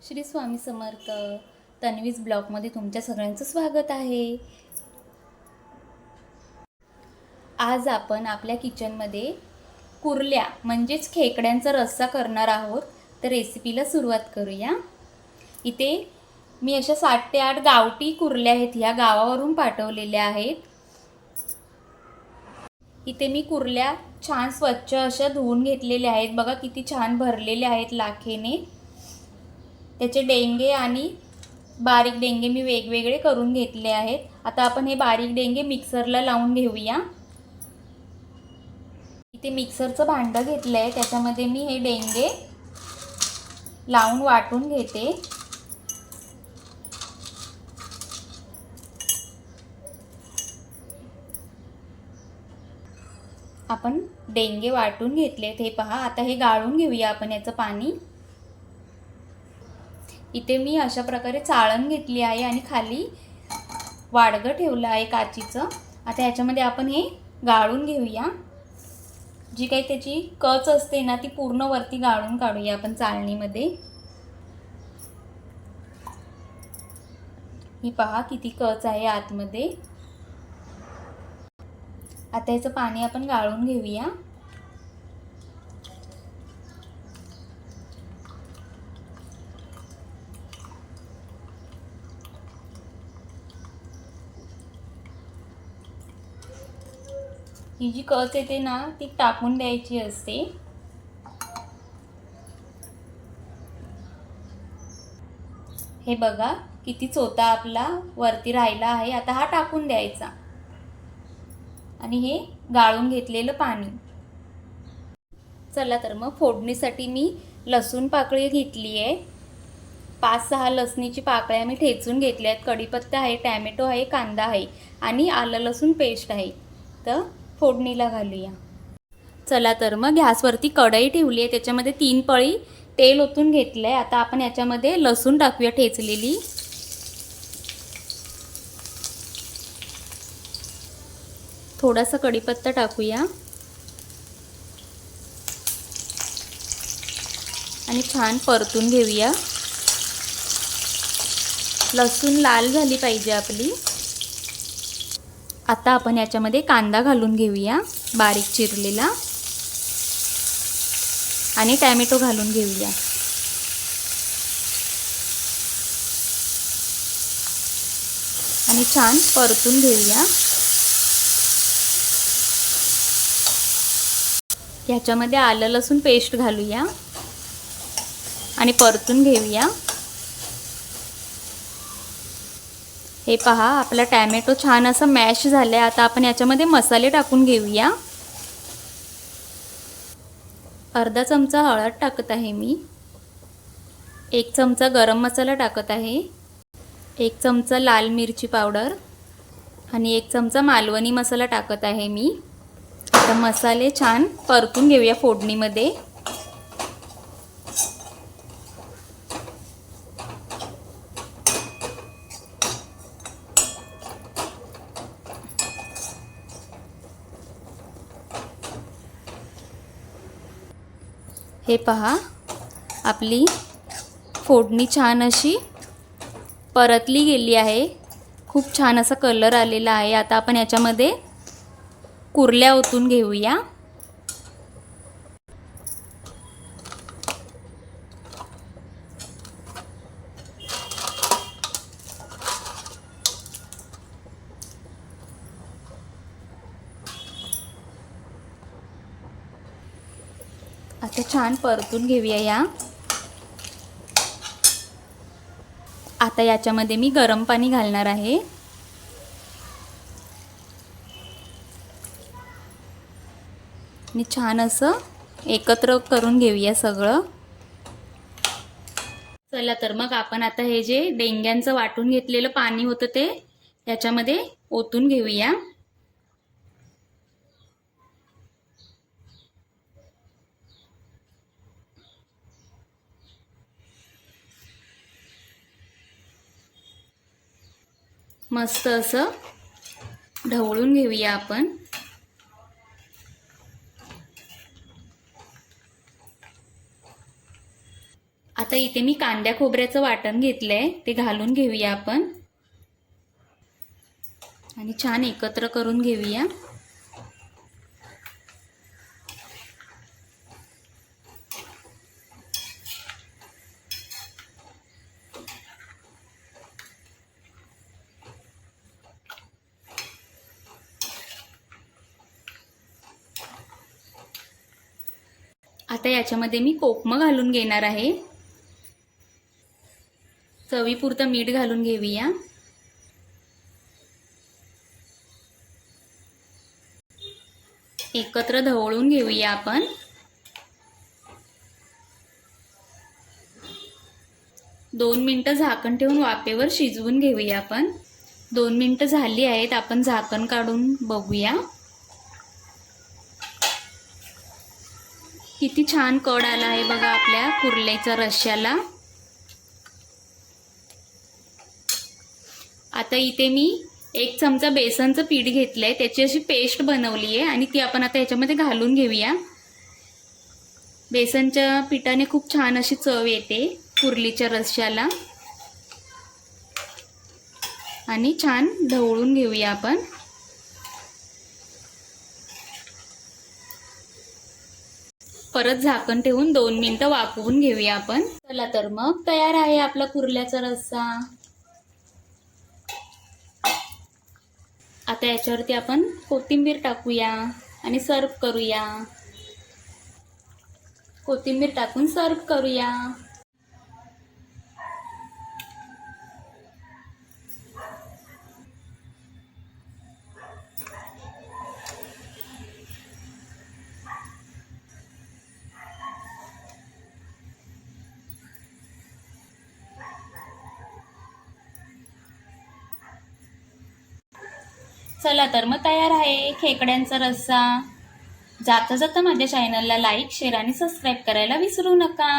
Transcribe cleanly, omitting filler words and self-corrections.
श्री स्वामी समर्थ. तन्वीज ब्लॉगमध्ये तुमच्या सगळ्यांचं स्वागत आहे. आज आपण आपल्या किचनमध्ये कुर्ल्या म्हणजेच खेकड्यांचा रस्सा करणार आहोत. तर रेसिपीला सुरुवात करूया. इथे मी अशा 7 ते 8 गावठी कुर्ल्या आहेत, ह्या गावावरून पाठवलेल्या आहेत. इथे मी कुर्ल्या छान स्वच्छ अशा धुवून घेतलेल्या आहेत. बघा किती छान भरलेले आहेत लाखेने. त्याचे डेंगे आणि बारीक डेंगे मी वेगवेगळे करून घेतले आहेत. आता आपण हे बारीक डेंगे मिक्सरला लावून घेऊया. इथे मिक्सरचं भांडं घेतलं आहे, त्याच्यामध्ये मी हे डेंगे लावून वाटून घेते. आपण डेंगे वाटून घेतलेत, हे पहा. आता हे गाळून घेऊया आपण याचं पाणी. इथे मी अशा प्रकारे चाळण घेतली आहे आणि खाली वाडगं ठेवलं आहे काचीचं. आता ह्याच्यामध्ये आपण हे गाळून घेऊया. जी काही त्याची कच असते ना, ती पूर्ण वरती गाळून काढूया आपण चाळणीमध्ये. ही पहा किती कच आहे आतमध्ये. आता याचं पाणी आपण गाळून घेऊया. ही जी कच येते ना, ती टाकून द्यायची असते. हे बघा किती चोथा आपला वरती राहिला आहे. आता हा टाकून द्यायचा आणि हे गाळून घेतलेलं पाणी. चला तर मग फोडणीसाठी मी लसूण पाकळी घेतली आहे. 5-6 लसणीची पाकळ्या मी ठेचून घेतल्या आहेत. कढीपत्ता आहे, टॅमॅटो आहे, कांदा आहे आणि आलं लसूण पेस्ट आहे. तर फोडणीला घालूया. चला तर मग गॅसवरती कढई ठेवली आहे, त्याच्यामध्ये 3 पळी तेल ओतून घेतलं आहे. आता आपण याच्यामध्ये लसूण टाकूया ठेचलेली. थोडासा कढीपत्ता टाकूया आणि छान परतून घेऊया. लसूण लाल झाली पाहिजे आपली. आता आपण याच्यामध्ये कांदा घालून घेऊया बारीक चिरलेला आणि टॅमॅटो घालून घेऊया. आणि छान परतून घेऊया. ह्याच्यामध्ये आलं लसूण पेस्ट घालूया आणि परतून घेऊया. हे पहा आपला टॅमॅटो छान असा मॅश झालाय. आता आपण याच्यामध्ये मसाले टाकून घेऊया. अर्धा चमचा हळद टाकत आहे मी. 1 चमचा गरम मसाला टाकत आहे. 1 चमचा लाल मिरची पावडर आणि 1 चमचा मालवणी मसाला टाकत आहे मी. आता मसाले छान परतून घेऊया फोडणीमध्ये. हे पहा आपली फोडणी छान अशी परतली गेली आहे. खूप छान असा कलर आलेला आहे. आता आपण याच्यामध्ये कुर्ल्या ओतून घेऊया. आता छान परतून घेऊया या. आता याच्यामध्ये मी गरम पाणी घालणार आहे. आणि छान असं एकत्र करून घेऊया सगळं. चला तर मग आपण आता हे जे डेंग्यांचं वाटून घेतलेलं पाणी होतं ते याच्यामध्ये ओतून घेऊया. मस्त असं ढवळून घेऊया आपण. आता आता इथे मी कांद्या खोबऱ्याचं वाटण घेतलंय, ते घालून घेऊया आपण आणि छान एकत्र करून घेऊया. आता याच्यामध्ये मी कोकम घालून घेणार आहे. चवीपुरतं मीठ घालून घेऊया. एकत्र ढवळून घेऊया आपण. दोन मिनिटं झाकण ठेवून वाफेवर शिजवून घेऊया आपण. 2 मिनिटं झाली आहेत. आपण झाकण काढून बघूया. किती छान कड आला आहे बघा आपल्या कुर्ल्याच्या रश्श्याला. आता इथे मी 1 चमचा बेसनचं पीठ घेतलंय, त्याची अशी पेस्ट बनवली आहे आणि ती आपण आता याच्यामध्ये घालून घेऊया. बेसनच्या पिठाने खूप छान अशी चव येते कुर्लीच्या रश्श्याला. आणि छान ढवळून घेऊया आपण. परत झाकण ठेवून 2 मिनिटं वाफवून घेऊया आपण. चला तर मग तयार आहे आपला कुर्ल्याचा रस्सा. आता याच्यावरती आपण कोथिंबीर टाकूया आणि सर्व करूया. कोथिंबीर टाकून सर्व करूया. चला तर मग तयार आहे खेकड्यांचा रस्सा. जाता जाता माझ्या चॅनलला लाईक, शेअर आणि सबस्क्राईब करायला विसरू नका.